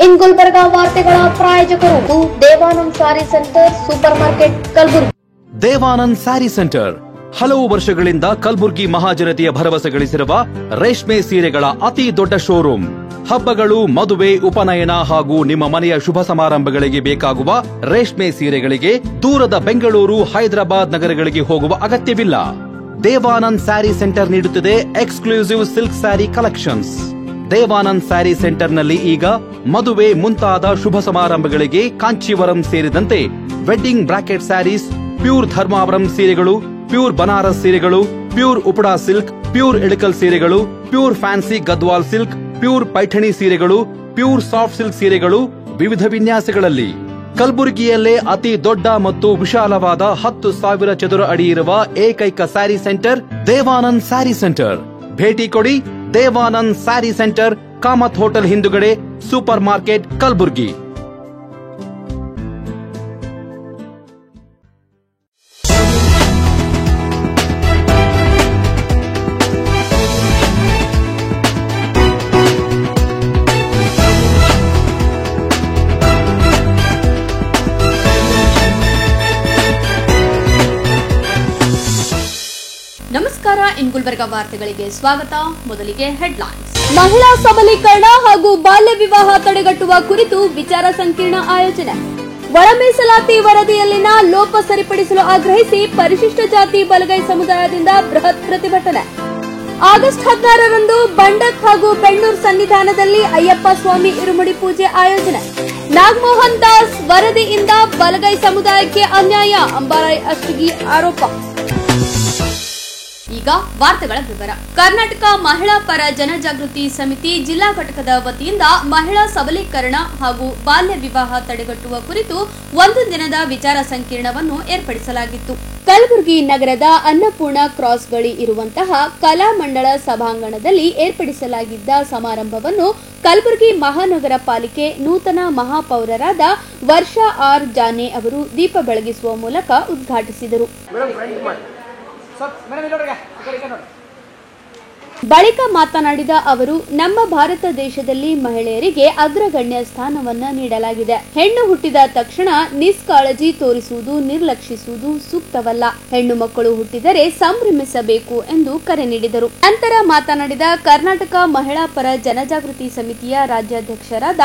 ಇನ್ ಗುಲ್ಬರ್ಗಾ ವಾರ್ತೆಗಳ ಪ್ರಾಯೋಜಕರು Devanand saree centre supermarket Kalaburagi. Devanand saree centre ಹಲವು ವರ್ಷಗಳಿಂದ ಕಲಬುರಗಿ ಮಹಾಜನತೆಯ ಭರವಸೆ ಗಳಿಸಿರುವ ರೇಷ್ಮೆ ಸೀರೆಗಳ ಅತಿ ದೊಡ್ಡ ಶೋರೂಮ್. ಹಬ್ಬಗಳು, ಮದುವೆ, ಉಪನಯನ ಹಾಗೂ ನಿಮ್ಮ ಮನೆಯ ಶುಭ ಸಮಾರಂಭಗಳಿಗೆ ಬೇಕಾಗುವ ರೇಷ್ಮೆ ಸೀರೆಗಳಿಗೆ ದೂರದ ಬೆಂಗಳೂರು, ಹೈದರಾಬಾದ್ ನಗರಗಳಿಗೆ ಹೋಗುವ ಅಗತ್ಯವಿಲ್ಲ. ದೇವಾನಂದ್ ಸ್ಯಾರಿ ಸೆಂಟರ್ ನೀಡುತ್ತಿದೆ exclusive silk saree collections. Devanand saree ಸೆಂಟರ್ನಲ್ಲಿ ಈಗ ಮದುವೆ ಮುಂತಾದ ಶುಭ ಸಮಾರಂಭಗಳಿಗೆ ಕಾಂಚೀವರಂ ಸೇರಿದಂತೆ wedding brocade sarees, pure Dharmavaram ಸೀರೆಗಳು, ಪ್ಯೂರ್ ಬನಾರಸ್ ಸೀರೆಗಳು, pure Uppada silk, pure Ilkal ಸೀರೆಗಳು, pure fancy Gadwal silk, pure Paithani ಸೀರೆಗಳು, ಪ್ಯೂರ್ ಸಾಫ್ಟ್ ಸಿಲ್ಕ್ ಸೀರೆಗಳು ವಿವಿಧ ವಿನ್ಯಾಸಗಳಲ್ಲಿ. ಕಲಬುರಗಿಯಲ್ಲೇ ಅತಿ ದೊಡ್ಡ ಮತ್ತು ವಿಶಾಲವಾದ 10,000 ಚದುರ ಅಡಿ ಇರುವ ಏಕೈಕ sari centre Devanand saree centre. ಭೇಟಿ ಕೊಡಿ. Devanand saree centre, Kamath hotel ಹಿಂದುಗಡೆ, ಸೂಪರ್ ಮಾರ್ಕೆಟ್, ಕಲಬುರಗಿ. ನಮಸ್ಕಾರ. ಇನ್ ಗುಲ್ಬರ್ಗಾ ವಾರ್ತೆಗಳಿಗೆ ಸ್ವಾಗತ. ಮೊದಲಿಗೆ ಹೆಡ್ಲೈನ್ಸ್. ಮಹಿಳಾ ಸಬಲೀಕರಣ ಹಾಗೂ ಬಾಲ್ಯ ವಿವಾಹ ತಡೆಗಟ್ಟುವ ಕುರಿತು ವಿಚಾರ ಸಂಕಿರಣ ಆಯೋಜನೆ. ಒಳ ಮೀಸಲಾತಿ ವರದಿಯಲ್ಲಿನ ಲೋಪ ಸರಿಪಡಿಸಲು ಆಗ್ರಹಿಸಿ ಪರಿಶಿಷ್ಟ ಜಾತಿ ಬಲಗೈ ಸಮುದಾಯದಿಂದ ಬೃಹತ್ ಪ್ರತಿಭಟನೆ. ಆಗಸ್ಟ್ 16ರಂದು ಬಂಡಕ್ ಹಾಗೂ ಬೆಣ್ಣೂರ್ ಸನ್ನಿಧಾನದಲ್ಲಿ ಅಯ್ಯಪ್ಪ ಸ್ವಾಮಿ ಇರುಮುಡಿ ಪೂಜೆ ಆಯೋಜನೆ. ನಾಗಮೋಹನ್ ದಾಸ್ ವರದಿಯಿಂದ ಬಲಗೈ ಸಮುದಾಯಕ್ಕೆ ಅನ್ಯಾಯ, ಅಂಬಾರಾಯ್ ಅಷ್ಟಗಿ ಆರೋಪ. ಈಗ ವಾರ್ತೆಗಳ ವಿವರ. ಕರ್ನಾಟಕ ಮಹಿಳಾ ಪರ ಜನಜಾಗೃತಿ ಸಮಿತಿ ಜಿಲ್ಲಾ ಘಟಕದ ವತಿಯಿಂದ ಮಹಿಳಾ ಸಬಲೀಕರಣ ಹಾಗೂ ಬಾಲ್ಯ ವಿವಾಹ ತಡೆಗಟ್ಟುವ ಕುರಿತು ಒಂದು ದಿನದ ವಿಚಾರ ಸಂಕಿರಣವನ್ನು ಏರ್ಪಡಿಸಲಾಗಿತ್ತು. ಕಲಬುರಗಿ ನಗರದ ಅನ್ನಪೂರ್ಣ ಕ್ರಾಸ್ ಬಳಿ ಇರುವಂತಹ ಕಲಾ ಮಂಡಳ ಸಭಾಂಗಣದಲ್ಲಿ ಏರ್ಪಡಿಸಲಾಗಿದ್ದ ಸಮಾರಂಭವನ್ನು ಕಲಬುರಗಿ ಮಹಾನಗರ ಪಾಲಿಕೆ ನೂತನ ಮಹಾಪೌರರಾದ ವರ್ಷಾ ಆರ್ ಜಾನೆ ಅವರು ದೀಪ ಬೆಳಗಿಸುವ ಮೂಲಕ ಉದ್ಘಾಟಿಸಿದರು. ಬಳಿಕ ಮಾತನಾಡಿದ ಅವರು, ನಮ್ಮ ಭಾರತ ದೇಶದಲ್ಲಿ ಮಹಿಳೆಯರಿಗೆ ಅಗ್ರಗಣ್ಯ ಸ್ಥಾನವನ್ನ ನೀಡಲಾಗಿದೆ. ಹೆಣ್ಣು ಹುಟ್ಟಿದ ತಕ್ಷಣ ನಿಷ್ಕಾಳಜಿ ತೋರಿಸುವುದು, ನಿರ್ಲಕ್ಷಿಸುವುದು ಸೂಕ್ತವಲ್ಲ. ಹೆಣ್ಣು ಮಕ್ಕಳು ಹುಟ್ಟಿದರೆ ಸಂಭ್ರಮಿಸಬೇಕು ಎಂದು ಕರೆ ನೀಡಿದರು. ನಂತರ ಮಾತನಾಡಿದ ಕರ್ನಾಟಕ ಮಹಿಳಾ ಪರ ಜನಜಾಗೃತಿ ಸಮಿತಿಯ ರಾಜ್ಯಾಧ್ಯಕ್ಷರಾದ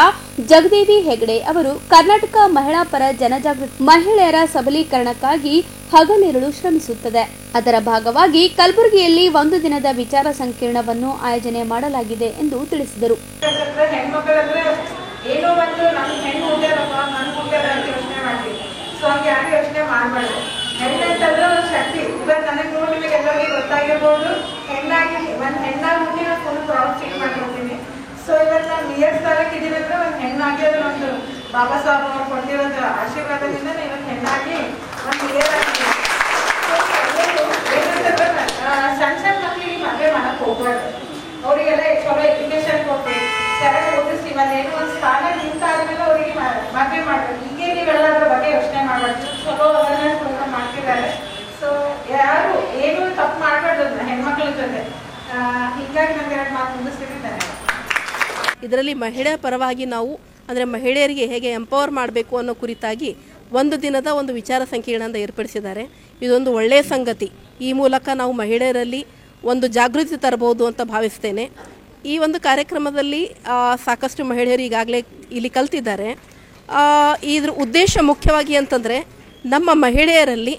ಜಗದೇವಿ ಹೆಗಡೆ ಅವರು, ಕರ್ನಾಟಕ ಮಹಿಳಾ ಪರ ಜನಜಾಗೃತಿ ಮಹಿಳೆಯರ ಸಬಲೀಕರಣಕ್ಕಾಗಿ ಹಗಲಿರುಳು ಶ್ರಮಿಸುತ್ತದೆ. ಅದರ ಭಾಗವಾಗಿ ಕಲಬುರಗಿಯಲ್ಲಿ ಒಂದು ದಿನದ ವಿಚಾರ ಸಂಕಿರಣವನ್ನು ಆಯೋಜನೆ ಮಾಡಲಾಗಿದೆ ಎಂದು ತಿಳಿಸಿದರು. ಹೆಣ್ಮಕ್ಳಂದ್ರೆ ಏನೋ ಒಂದು ನಮ್ ಹೆಣ್ಣು ಹುಟ್ಟ್ಯಾರಪ್ಪ, ನನ್ ಹುಟ್ಟ್ಯಾರ ಅಂತ ಯೋಚನೆ ಮಾಡ್ತೀವಿ. ಸೊ ಹಂಗೆ ಯಾರು ಯೋಚನೆ ಮಾಡ್ಬಾರ್ದು. ಹೆಣ್ಣಂತಂದ್ರೆ ಒಂದು ಶಕ್ತಿ. ಇವಾಗ ನನಗೆ ನೋಡಿ ನಿಮಗೆ ಎಲ್ಲರಿಗೂ ಗೊತ್ತಾಗಿರ್ಬೋದು, ಹೆಣ್ಣಾಗಿ ಒಂದ್ ಹೆಣ್ಣಾಗಿ ಹುಟ್ಟಿ ನಾನು ಫುಲ್ ಪ್ರೌಡ್ ಫೀಲ್ ಮಾಡ್ಕೊತೀನಿ. ಸೊ ಇವತ್ತು ನಾನು ನಿಯರ್ ಸ್ಥಳಕ್ಕೆ ಇದೀನಿ ಅಂದ್ರೆ ಒಂದು ಹೆಣ್ಣಾಗಿ ಅದು ಒಂದು ಬಾಬಾ ಸಾಹೇಬ್ ಅವ್ರು ಕೊಟ್ಟಿರೋದು ಆಶೀರ್ವಾದದಿಂದ ಇವತ್ತು ಹೆಣ್ಣಾಗಿ ಒಂದು ನಿಯರ್ ಆಗ್ತೀನಿ. ಸಣ್ಣ ಸಣ್ಣ ಮಕ್ಕಳಿಗೆ ಮದುವೆ ಮಾಡಕ್ ಹೋಗ್ಬಾರ್ದು. ಅವರಿಗೆಲ್ಲ ಚಲೋ ಎಜುಕೇಶನ್ ಕೊಟ್ಟು ಚೆನ್ನಾಗಿ ಓದಿಸಿ ಒಂದೇನೋ ಒಂದು ಸ್ಥಾನ ನಿಂತಾದ್ಮೇಲೆ ಅವರಿಗೆ ಮದುವೆ ಮಾಡ್ಬೇಕು. ಈಗ ನೀವೆಲ್ಲ ಅದ್ರ ಬಗ್ಗೆ ಯೋಚನೆ ಮಾಡ್ಬಾರ್ದು. ಚಲೋ ಅವೇರ್ನೆಸ್ ಪ್ರೋಗ್ರಾಮ್ ಮಾಡ್ತಿದ್ದಾರೆ. ಸೊ ಯಾರು ಏನು ತಪ್ಪು ಮಾಡ್ಬಾರ್ದು ಹೆಣ್ಮಕ್ಳ ಜೊತೆ. ಹೀಗಾಗಿ ನಂಗೆ ಎರಡು ಮಾತು ಮುಂದಿಸ್ತಿದ್ದಾರೆ. ಇದರಲ್ಲಿ ಮಹಿಳೆಯ ಪರವಾಗಿ ನಾವು ಅಂದರೆ ಮಹಿಳೆಯರಿಗೆ ಹೇಗೆ ಎಂಪವರ್ ಮಾಡಬೇಕು ಅನ್ನೋ ಕುರಿತಾಗಿ ಒಂದು ದಿನದ ಒಂದು ವಿಚಾರ ಸಂಕಿರಣ ಅಂತ ಏರ್ಪಡಿಸಿದ್ದಾರೆ. ಇದೊಂದು ಒಳ್ಳೆಯ ಸಂಗತಿ. ಈ ಮೂಲಕ ನಾವು ಮಹಿಳೆಯರಲ್ಲಿ ಒಂದು ಜಾಗೃತಿ ತರಬಹುದು ಅಂತ ಭಾವಿಸ್ತೇನೆ. ಈ ಒಂದು ಕಾರ್ಯಕ್ರಮದಲ್ಲಿ ಸಾಕಷ್ಟು ಮಹಿಳೆಯರು ಈಗಾಗಲೇ ಇಲ್ಲಿ ಕಲ್ತಿದ್ದಾರೆ. ಇದ್ರ ಉದ್ದೇಶ ಮುಖ್ಯವಾಗಿ ಅಂತಂದರೆ ನಮ್ಮ ಮಹಿಳೆಯರಲ್ಲಿ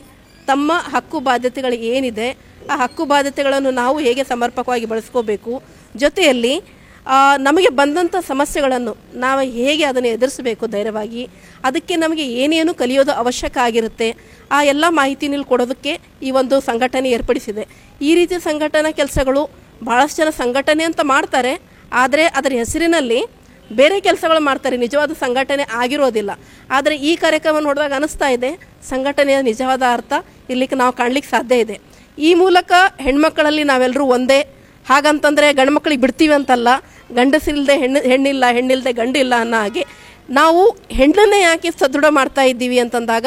ತಮ್ಮ ಹಕ್ಕು ಬಾಧ್ಯತೆಗಳು ಏನಿದೆ ಆ ಹಕ್ಕು ಬಾಧ್ಯತೆಗಳನ್ನು ನಾವು ಹೇಗೆ ಸಮರ್ಪಕವಾಗಿ ಬಳಸ್ಕೋಬೇಕು, ಜೊತೆಯಲ್ಲಿ ನಮಗೆ ಬಂದಂಥ ಸಮಸ್ಯೆಗಳನ್ನು ನಾವು ಹೇಗೆ ಅದನ್ನು ಎದುರಿಸಬೇಕು ಧೈರ್ಯವಾಗಿ, ಅದಕ್ಕೆ ನಮಗೆ ಏನೇನು ಕಲಿಯೋದು ಅವಶ್ಯಕ ಆಗಿರುತ್ತೆ ಆ ಎಲ್ಲ ಮಾಹಿತಿನಲ್ಲಿ ಕೊಡೋದಕ್ಕೆ ಈ ಒಂದು ಸಂಘಟನೆ ಏರ್ಪಡಿಸಿದೆ. ಈ ರೀತಿಯ ಸಂಘಟನಾ ಕೆಲಸಗಳು ಭಾಳಷ್ಟು ಜನ ಸಂಘಟನೆ ಅಂತ ಮಾಡ್ತಾರೆ, ಆದರೆ ಅದರ ಹೆಸರಿನಲ್ಲಿ ಬೇರೆ ಕೆಲಸಗಳು ಮಾಡ್ತಾರೆ, ನಿಜವಾದ ಸಂಘಟನೆ ಆಗಿರೋದಿಲ್ಲ. ಆದರೆ ಈ ಕಾರ್ಯಕ್ರಮ ನೋಡಿದಾಗ ಅನಿಸ್ತಾ ಇದೆ ಸಂಘಟನೆಯ ನಿಜವಾದ ಅರ್ಥ ಇರ್ಲಿಕ್ಕೆ ನಾವು ಕಾಣಲಿಕ್ಕೆ ಸಾಧ್ಯ ಇದೆ. ಈ ಮೂಲಕ ಹೆಣ್ಮಕ್ಕಳಲ್ಲಿ ನಾವೆಲ್ಲರೂ ಒಂದೇ. ಹಾಗಂತಂದರೆ ಗಂಡು ಮಕ್ಕಳಿಗೆ ಬಿಡ್ತೀವಿ ಅಂತಲ್ಲ, ಗಂಡಸಿಲ್ಲದೆ ಹೆಣ್ಣಿಲ್ಲ, ಹೆಣ್ಣಿಲ್ಲದೆ ಗಂಡಿಲ್ಲ ಅನ್ನೋ ಹಾಗೆ ನಾವು ಹೆಣ್ಣನ್ನೇ ಯಾಕೆ ಸದೃಢ ಮಾಡ್ತಾ ಇದ್ದೀವಿ ಅಂತಂದಾಗ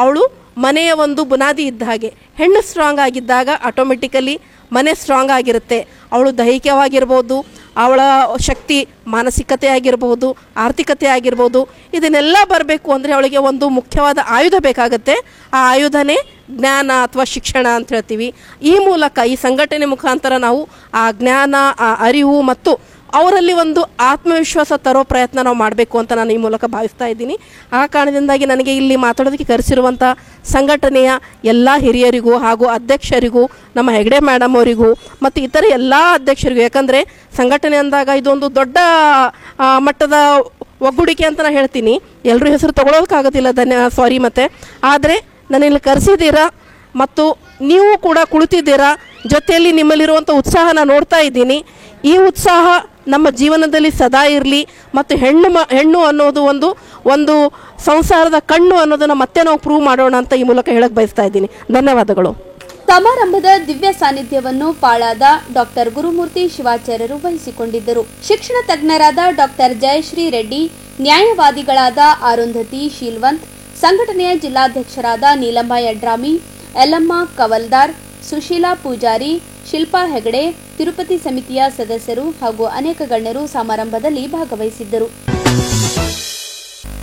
ಅವಳು ಮನೆಯ ಒಂದು ಬುನಾದಿ ಇದ್ದ ಹಾಗೆ. ಹೆಣ್ಣು ಸ್ಟ್ರಾಂಗ್ ಆಗಿದ್ದಾಗ ಆಟೋಮೆಟಿಕಲಿ ಮನೆ ಸ್ಟ್ರಾಂಗ್ ಆಗಿರುತ್ತೆ. ಅವಳು ದೈಹಿಕವಾಗಿರ್ಬೋದು, ಅವಳ ಶಕ್ತಿ ಮಾನಸಿಕತೆ ಆಗಿರ್ಬೋದು, ಆರ್ಥಿಕತೆ ಆಗಿರ್ಬೋದು, ಇದನ್ನೆಲ್ಲ ಬರಬೇಕು ಅಂದರೆ ಅವಳಿಗೆ ಒಂದು ಮುಖ್ಯವಾದ ಆಯುಧ ಬೇಕಾಗುತ್ತೆ. ಆ ಆಯುಧನೇ ಜ್ಞಾನ ಅಥವಾ ಶಿಕ್ಷಣ ಅಂತ ಹೇಳ್ತೀವಿ. ಈ ಮೂಲಕ, ಈ ಸಂಘಟನೆ ಮುಖಾಂತರ ನಾವು ಆ ಜ್ಞಾನ, ಆ ಅರಿವು ಮತ್ತು ಅವರಲ್ಲಿ ಒಂದು ಆತ್ಮವಿಶ್ವಾಸ ತರೋ ಪ್ರಯತ್ನ ನಾವು ಮಾಡಬೇಕು ಅಂತ ನಾನು ಈ ಮೂಲಕ ಭಾವಿಸ್ತಾ ಇದ್ದೀನಿ. ಆ ಕಾರಣದಿಂದಾಗಿ ನನಗೆ ಇಲ್ಲಿ ಮಾತಾಡೋದಕ್ಕೆ ಕರೆಸಿರುವಂಥ ಸಂಘಟನೆಯ ಎಲ್ಲ ಹಿರಿಯರಿಗೂ ಹಾಗೂ ಅಧ್ಯಕ್ಷರಿಗೂ, ನಮ್ಮ ಹೆಗಡೆ ಮೇಡಮ್ ಅವರಿಗೂ ಮತ್ತು ಇತರ ಎಲ್ಲ ಅಧ್ಯಕ್ಷರಿಗೂ, ಯಾಕಂದರೆ ಸಂಘಟನೆ ಅಂದಾಗ ಇದೊಂದು ದೊಡ್ಡ ಮಟ್ಟದ ಒಗ್ಗೂಡಿಕೆ ಅಂತ ನಾನು ಹೇಳ್ತೀನಿ. ಎಲ್ಲರೂ ಹೆಸರು ತೊಗೊಳೋದಕ್ಕಾಗೋದಿಲ್ಲ, ಸಾರಿ. ಮತ್ತು ಆದರೆ ನನ್ನಿಲ್ಲಿ ಕರೆಸಿದ್ದೀರಾ ಮತ್ತು ನೀವು ಕೂಡ ಕುಳಿತಿದ್ದೀರಾ, ಜೊತೆಯಲ್ಲಿ ನಿಮ್ಮಲ್ಲಿರುವಂಥ ಉತ್ಸಾಹನ ನೋಡ್ತಾ ಇದ್ದೀನಿ. ಈ ಉತ್ಸಾಹ ನಮ್ಮ ಜೀವನದಲ್ಲಿ ಸದಾ ಇರಲಿ ಮತ್ತು ಹೆಣ್ಣು ಅನ್ನೋದು ಒಂದು ಸಂಸಾರದ ಕಣ್ಣು ಅನ್ನೋದನ್ನು ಮತ್ತೆ ನಾವು ಪ್ರೂವ್ ಮಾಡೋಣ ಅಂತ ಈ ಮೂಲಕ ಹೇಳಕ್ಕೆ ಬಯಸ್ತಾ ಇದ್ದೀನಿ. ಧನ್ಯವಾದಗಳು. ಸಮಾರಂಭದ ದಿವ್ಯ ಸಾನ್ನಿಧ್ಯವನ್ನು ಪಾಳಾದ ಡಾಕ್ಟರ್ ಗುರುಮೂರ್ತಿ ಶಿವಾಚಾರ್ಯರು ವಹಿಸಿಕೊಂಡಿದ್ದರು. ಶಿಕ್ಷಣ ತಜ್ಞರಾದ ಡಾಕ್ಟರ್ ಜಯಶ್ರೀ ರೆಡ್ಡಿ, ನ್ಯಾಯವಾದಿಗಳಾದ ಅರುಂಧತಿ ಶೀಲ್ವಂತ್, ಸಂಘಟನೆಯ ಜಿಲ್ಲಾಧ್ಯಕ್ಷರಾದ ನೀಲಮ್ಮ ಯಡ್ರಾಮಿ, ಯಲ್ಲಮ್ಮ ಕವಲ್ದಾರ್, ಸುಶೀಲಾ ಪೂಜಾರಿ, ಶಿಲ್ಪಾ ಹೆಗಡೆ, ತಿರುಪತಿ ಸಮಿತಿಯ ಸದಸ್ಯರು ಹಾಗೂ ಅನೇಕ ಗಣ್ಯರು ಸಮಾರಂಭದಲ್ಲಿ ಭಾಗವಹಿಸಿದ್ದರು.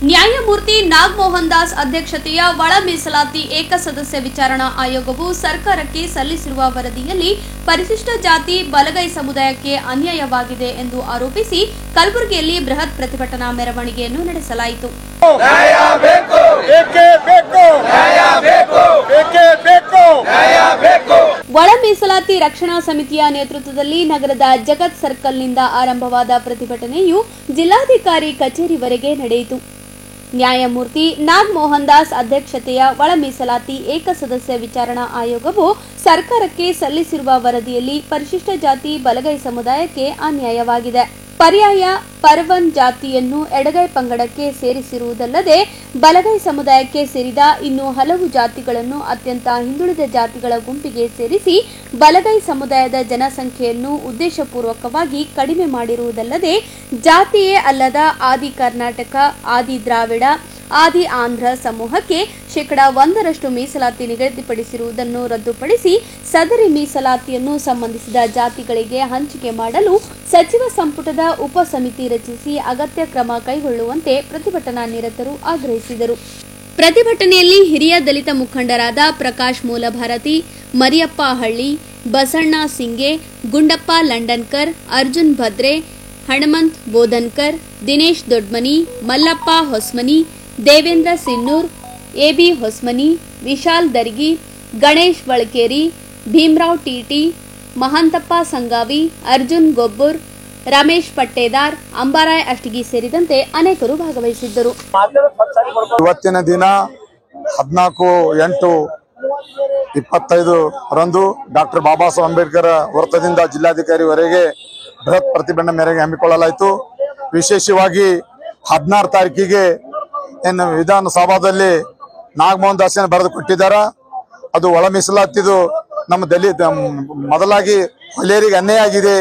ನ್ಯಾಯಮೂರ್ತಿ ನಾಗಮೋಹನ್ ದಾಸ್ ಅಧ್ಯಕ್ಷತೆಯ ಒಳ ಮೀಸಲಾತಿ ಏಕಸದಸ್ಯ ವಿಚಾರಣಾ ಆಯೋಗವು ಸರ್ಕಾರಕ್ಕೆ ಸಲ್ಲಿಸಿರುವ ವರದಿಯಲ್ಲಿ ಪರಿಶಿಷ್ಟ ಜಾತಿ ಬಲಗೈ ಸಮುದಾಯಕ್ಕೆ ಅನ್ಯಾಯವಾಗಿದೆ ಎಂದು ಆರೋಪಿಸಿ ಕಲಬುರಗಿಯಲ್ಲಿ ಬೃಹತ್ ಪ್ರತಿಭಟನಾ ಮೆರವಣಿಗೆಯನ್ನು ನಡೆಸಲಾಯಿತು. ಒಳ ಮೀಸಲಾತಿ ರಕ್ಷಣಾ ಸಮಿತಿಯ ನೇತೃತ್ವದಲ್ಲಿ ನಗರದ ಜಗತ್ ಸರ್ಕಲ್ನಿಂದ ಆರಂಭವಾದ ಪ್ರತಿಭಟನೆಯು ಜಿಲ್ಲಾಧಿಕಾರಿ ಕಚೇರಿವರೆಗೆ ನಡೆಯಿತು. ನ್ಯಾಯಮೂರ್ತಿ ನಾಗಮೋಹನ್ ದಾಸ್ ಅಧ್ಯಕ್ಷತೆಯ ಒಳ ಮೀಸಲಾತಿ ಏಕಸದಸ್ಯ ವಿಚಾರಣಾ ಆಯೋಗವು ಸರ್ಕಾರಕ್ಕೆ ಸಲ್ಲಿಸಿರುವ ವರದಿಯಲ್ಲಿ ಪರಿಶಿಷ್ಟ ಜಾತಿ ಬಲಗೈ ಸಮುದಾಯಕ್ಕೆ ಅನ್ಯಾಯವಾಗಿದೆ. ಪರ್ಯಾಯ ಪರ್ವನ್ ಜಾತಿಯನ್ನು ಎಡಗೈ ಪಂಗಡಕ್ಕೆ ಸೇರಿಸಿರುವುದಲ್ಲದೆ ಬಲಗೈ ಸಮುದಾಯಕ್ಕೆ ಸೇರಿದ ಇನ್ನೂ ಹಲವು ಜಾತಿಗಳನ್ನು ಅತ್ಯಂತ ಹಿಂದುಳಿದ ಜಾತಿಗಳ ಗುಂಪಿಗೆ ಸೇರಿಸಿ ಬಲಗೈ ಸಮುದಾಯದ ಜನಸಂಖ್ಯೆಯನ್ನು ಉದ್ದೇಶಪೂರ್ವಕವಾಗಿ ಕಡಿಮೆ ಮಾಡಿರುವುದಲ್ಲದೆ ಜಾತಿಯೇ ಅಲ್ಲದ ಆದಿ ಕರ್ನಾಟಕ, ಆದಿ ದ್ರಾವಿಡ, ಆದಿ ಆಂಧ್ರ ಸಮೂಹಕ್ಕೆ 1% ಮೀಸಲಾತಿ ನಿಗದಿಪಡಿಸಿರುವುದನ್ನು ರದ್ದುಪಡಿಸಿ ಸದರಿ ಮೀಸಲಾತಿಯನ್ನು ಸಂಬಂಧಿಸಿದ ಜಾತಿಗಳಿಗೆ ಹಂಚಿಕೆ ಮಾಡಲು ಸಚಿವ ಸಂಪುಟದ ಉಪ ಸಮಿತಿ ರಚಿಸಿ ಅಗತ್ಯ ಕ್ರಮ ಕೈಗೊಳ್ಳುವಂತೆ ಪ್ರತಿಭಟನಾ ನಿರತರು ಆಗ್ರಹಿಸಿದರು. ಪ್ರತಿಭಟನೆಯಲ್ಲಿ ಹಿರಿಯ ದಲಿತ ಮುಖಂಡರಾದ ಪ್ರಕಾಶ್ ಮೂಲಭಾರತಿ, ಮರಿಯಪ್ಪ ಹಳ್ಳಿ, ಬಸಣ್ಣ ಸಿಂಗೆ, ಗುಂಡಪ್ಪ ಲಂಡನ್ಕರ್, ಅರ್ಜುನ್ ಭದ್ರೆ, ಹಣಮಂತ್ ಬೋಧನ್ಕರ್, ದಿನೇಶ್ ದೊಡ್ಮನಿ, ಮಲ್ಲಪ್ಪ ಹೊಸ್ಮನಿ, ದೇವೇಂದ್ರ ಸಿನ್ನೂರ್, ಎಬಿ ಹೊಸ್ಮನಿ, ವಿಶಾಲ್ ದರ್ಗಿ, ಗಣೇಶ್ ವಳಕೇರಿ, ಭೀಮರಾವ್ ಟಿಟಿ, ಮಹಾಂತಪ್ಪ ಸಂಗಾವಿ, ಅರ್ಜುನ್ ಗೊಬ್ಬೂರ್, ರಮೇಶ್ ಪಟ್ಟೇದಾರ್, ಅಂಬಾರಾಯ್ ಅಷ್ಟಗಿ ಸೇರಿದಂತೆ ಅನೇಕರು ಭಾಗವಹಿಸಿದ್ದರು. ಇವತ್ತಿನ ದಿನ 14/8/25 ರಂದು ಡಾಕ್ಟರ್ ಬಾಬಾ ಸಾಹೇಬ್ ಅಂಬೇಡ್ಕರ್ ವೃತ್ತದಿಂದ ಜಿಲ್ಲಾಧಿಕಾರಿವರೆಗೆ ಬೃಹತ್ ಪ್ರತಿಭಟನಾ ಮೆರವಣಿಗೆ ಹಮ್ಮಿಕೊಳ್ಳಲಾಯಿತು. ವಿಶೇಷವಾಗಿ 16 ತಾರೀಕಿಗೆ ಏನು ವಿಧಾನಸಭಾದಲ್ಲಿ ನಾಗಮೋಹನ್ ದಾಸ್ ಬರೆದು ಕೊಟ್ಟಿದ್ದಾರೆ. ಅದು ಒಳ ಮೀಸಲಾತಿದು ನಮ್ಮ ದಲಿತ ಮೊದಲಾಗಿ ಹೊಲೆಯರಿಗೆ ಅನ್ಯಾಯ ಆಗಿದೆ,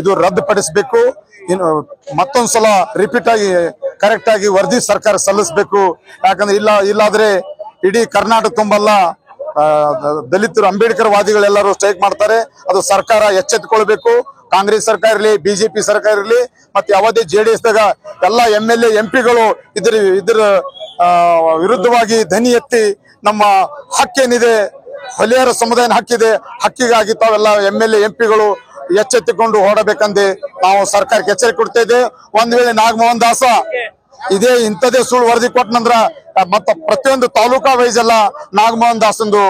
ಇದು ರದ್ದುಪಡಿಸಬೇಕು. ಇನ್ನು ಮತ್ತೊಂದ್ಸಲ ರಿಪೀಟ್ ಆಗಿ ಕರೆಕ್ಟ್ ಆಗಿ ವರದಿ ಸರ್ಕಾರ ಸಲ್ಲಿಸಬೇಕು. ಯಾಕಂದ್ರೆ ಇಲ್ಲಾದ್ರೆ ಇಡೀ ಕರ್ನಾಟಕ ತುಂಬಲ್ಲ ದಲಿತರು ಅಂಬೇಡ್ಕರ್ ವಾದಿಗಳೆಲ್ಲರೂ ಸ್ಟ್ರೈಕ್ ಮಾಡ್ತಾರೆ. ಅದು ಸರ್ಕಾರ ಎಚ್ಚೆತ್ತುಕೊಳ್ಬೇಕು. ಕಾಂಗ್ರೆಸ್ ಸರ್ಕಾರ ಇರಲಿ, ಬಿಜೆಪಿ ಸರ್ಕಾರ ಇರಲಿ, ಮತ್ತೆ ಯಾವುದೇ JDS ದಾಗ ಎಲ್ಲ MLA MP ಗಳು ಇದ್ರ ವಿರುದ್ಧವಾಗಿ ಧ್ವನಿ ಎತ್ತಿ ನಮ್ಮ ಹಕ್ಕೇನಿದೆ, ಹೊಲೆಯರ ಸಮುದಾಯನ ಹಕ್ಕಿದೆ, ಹಕ್ಕಿಗಾಗಿ ತಾವೆಲ್ಲ MLA MP ಗಳು ಎಚ್ಚೆತ್ತುಕೊಂಡು ಹೊರಡಬೇಕಂದೆ ನಾವು ಸರ್ಕಾರಕ್ಕೆ ಎಚ್ಚರಿಕೆ ಕೊಡ್ತಾ ಇದ್ದೇವೆ. ಒಂದ್ ವೇಳೆ ನಾಗಮೋಹನ್ ದಾಸ ಇಂಥದೇ ಸುಳ್ಳು ವರದಿ ಕೊಟ್ಟನಂದ್ರ ಮತ್ತ ಪ್ರತಿಯೊಂದು ತಾಲೂಕಾ ವೈಸ್ ಎಲ್ಲ ನಾಗಮೋಹನ್ ದಾಸಂದು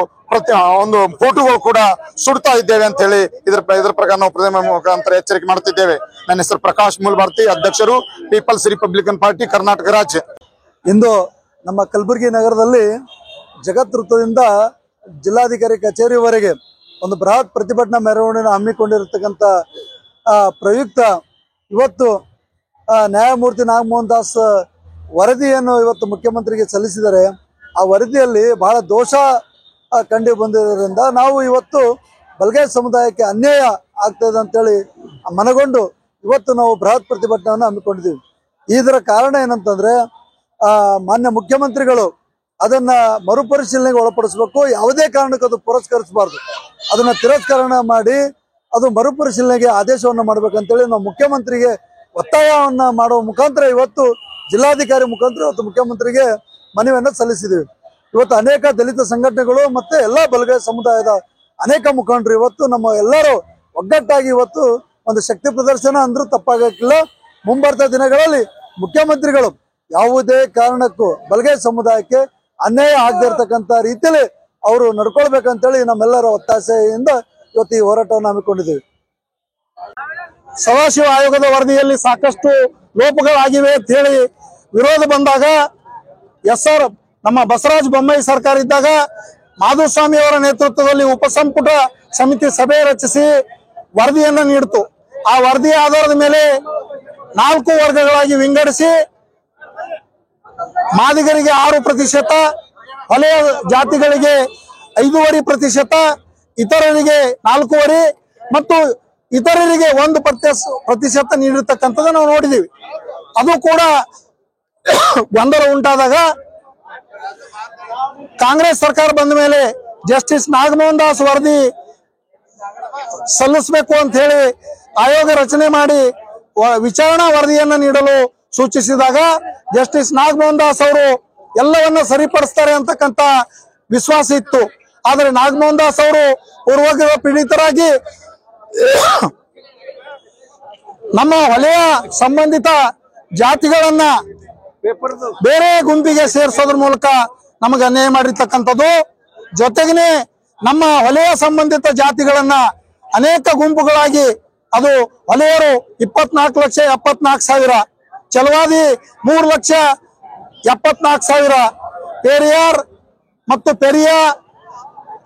ಒಂದು ಫೋಟೋಗಳು ಕೂಡ ಸುಡ್ತಾ ಇದ್ದೇವೆ ಅಂತ ಹೇಳಿ ಇದ್ರ ಪ್ರಕಾರ ನಾವು ಪ್ರಧಾನ ಮುಖಾಂತರ ಎಚ್ಚರಿಕೆ ಮಾಡ್ತಿದ್ದೇವೆ. ನನ್ನ ಹೆಸರು ಪ್ರಕಾಶ್ ಮೂಲಭಾರತಿ, ಅಧ್ಯಕ್ಷರು ಪೀಪಲ್ಸ್ ರಿಪಬ್ಲಿಕನ್ ಪಾರ್ಟಿ ಕರ್ನಾಟಕ ರಾಜ್ಯ. ಇಂದು ನಮ್ಮ ಕಲಬುರಗಿ ನಗರದಲ್ಲಿ ಜಗತ್ ವೃತ್ತದಿಂದ ಜಿಲ್ಲಾಧಿಕಾರಿ ಕಚೇರಿವರೆಗೆ ಒಂದು ಬೃಹತ್ ಪ್ರತಿಭಟನಾ ಮೆರವಣಿಗೆ ಹಮ್ಮಿಕೊಂಡಿರತಕ್ಕಂಥ ಪ್ರಯುಕ್ತ ಇವತ್ತು ನ್ಯಾಯಮೂರ್ತಿ ನಾಗಮೋಹನ್ ದಾಸ್ ವರದಿಯನ್ನು ಇವತ್ತು ಮುಖ್ಯಮಂತ್ರಿಗೆ ಸಲ್ಲಿಸಿದರೆ ಆ ವರದಿಯಲ್ಲಿ ಬಹಳ ದೋಷ ಕಂಡು ಬಂದಿರೋದ್ರಿಂದ ನಾವು ಇವತ್ತು ಬಲಗೈ ಸಮುದಾಯಕ್ಕೆ ಅನ್ಯಾಯ ಆಗ್ತದೆ ಅಂತೇಳಿ ಮನಗೊಂಡು ಇವತ್ತು ನಾವು ಬೃಹತ್ ಪ್ರತಿಭಟನೆಯನ್ನು ಹಮ್ಮಿಕೊಂಡಿದ್ದೀವಿ. ಇದರ ಕಾರಣ ಏನಂತಂದ್ರೆ ಮಾನ್ಯ ಮುಖ್ಯಮಂತ್ರಿಗಳು ಅದನ್ನ ಮರುಪರಿಶೀಲನೆಗೆ ಒಳಪಡಿಸಬೇಕು. ಯಾವುದೇ ಕಾರಣಕ್ಕೂ ಅದು ಪುರಸ್ಕರಿಸಬಾರ್ದು. ಅದನ್ನ ತಿರಸ್ಕರಣ ಮಾಡಿ ಅದು ಮರುಪರಿಶೀಲನೆಗೆ ಆದೇಶವನ್ನು ಮಾಡಬೇಕಂತೇಳಿ ನಾವು ಮುಖ್ಯಮಂತ್ರಿಗೆ ಒತ್ತಾಯವನ್ನ ಮಾಡುವ ಮುಖಾಂತರ ಇವತ್ತು ಜಿಲ್ಲಾಧಿಕಾರಿ ಮುಖಾಂತರ ಇವತ್ತು ಮುಖ್ಯಮಂತ್ರಿಗೆ ಮನವಿಯನ್ನು ಸಲ್ಲಿಸಿದ್ದೀವಿ. ಇವತ್ತು ಅನೇಕ ದಲಿತ ಸಂಘಟನೆಗಳು ಮತ್ತೆ ಎಲ್ಲಾ ಬಲಗೈ ಸಮುದಾಯದ ಅನೇಕ ಮುಖಂಡರು ಇವತ್ತು ನಮ್ಮ ಎಲ್ಲರೂ ಒಗ್ಗಟ್ಟಾಗಿ ಇವತ್ತು ಒಂದು ಶಕ್ತಿ ಪ್ರದರ್ಶನ ಅಂದ್ರೂ ತಪ್ಪಾಗಕ್ಕಿಲ್ಲ. ಮುಂಬರ್ತ ದಿನಗಳಲ್ಲಿ ಮುಖ್ಯಮಂತ್ರಿಗಳು ಯಾವುದೇ ಕಾರಣಕ್ಕೂ ಬಲಗೈ ಸಮುದಾಯಕ್ಕೆ ಅನ್ಯಾಯ ಆಗದೆ ಇರತಕ್ಕಂತ ರೀತಿಯಲ್ಲಿ ಅವರು ನಡ್ಕೊಳ್ಬೇಕಂತೇಳಿ ನಮ್ಮೆಲ್ಲರ ಒತ್ತಾಸೆಯಿಂದ ಇವತ್ತು ಈ ಹೋರಾಟವನ್ನು ಹಮ್ಮಿಕೊಂಡಿದ್ದೀವಿ. ಸದಾಶಿವ ಆಯೋಗದ ವರದಿಯಲ್ಲಿ ಸಾಕಷ್ಟು ಲೋಪಗಳಾಗಿವೆ ಅಂತ ಹೇಳಿ ವಿರೋಧ ಬಂದಾಗ SR ನಮ್ಮ ಬಸವರಾಜ ಬೊಮ್ಮಾಯಿ ಸರ್ಕಾರ ಇದ್ದಾಗ ಮಾಧುಸ್ವಾಮಿ ಅವರ ನೇತೃತ್ವದಲ್ಲಿ ಉಪಸಂಪುಟ ಸಮಿತಿ ಸಭೆ ರಚಿಸಿ ವರದಿಯನ್ನ ನೀಡಿತು. ಆ ವರದಿಯ ಆಧಾರದ ಮೇಲೆ 4 ವರ್ಗಗಳಾಗಿ ವಿಂಗಡಿಸಿ ಮಾದಿಗರಿಗೆ 6%, ವಲಯ ಜಾತಿಗಳಿಗೆ 5.5%, ಇತರರಿಗೆ 4.5% ಮತ್ತು ಇತರರಿಗೆ 1% ನೀಡಿರ್ತಕ್ಕಂಥದ್ದು ನಾವು ನೋಡಿದೀವಿ. ಅದು ಕೂಡ ಗೊಂದಲ ಉಂಟಾದಾಗ ಕಾಂಗ್ರೆಸ್ ಸರ್ಕಾರ ಬಂದ ಮೇಲೆ ಜಸ್ಟಿಸ್ ನಾಗಮೋಹನ್ ದಾಸ್ ವರದಿ ಸಲ್ಲಿಸಬೇಕು ಅಂತ ಹೇಳಿ ಆಯೋಗ ರಚನೆ ಮಾಡಿ ವಿಚಾರಣಾ ವರದಿಯನ್ನ ನೀಡಲು ಸೂಚಿಸಿದಾಗ ಜಸ್ಟಿಸ್ ನಾಗಮೋಹನ್ ದಾಸ್ ಅವರು ಎಲ್ಲವನ್ನ ಸರಿಪಡಿಸ್ತಾರೆ ಅಂತಕ್ಕಂತ ವಿಶ್ವಾಸ ಇತ್ತು. ಆದರೆ ನಾಗಮೋಹನ್ ದಾಸ್ ಅವರು ಪೂರ್ವಗ್ರಹ ಪೀಡಿತರಾಗಿ ನಮ್ಮ ವಲಯ ಸಂಬಂಧಿತ ಜಾತಿಗಳನ್ನ ಬೇರೆ ಗುಂಪಿಗೆ ಸೇರಿಸೋದ್ರ ಮೂಲಕ ನಮಗೆ ಅನ್ಯಾಯ ಮಾಡಿರ್ತಕ್ಕಂಥದ್ದು. ಜೊತೆಗೆ ನಮ್ಮ ವಲಯ ಸಂಬಂಧಿತ ಜಾತಿಗಳನ್ನ ಅನೇಕ ಗುಂಪುಗಳಾಗಿ ಅದು ವಲಯರು 24,74,000, ಚಲವಾದಿ 3,74,000, ಪೆರಿಯಾರ್ ಮತ್ತು ಪೆರಿಯಾ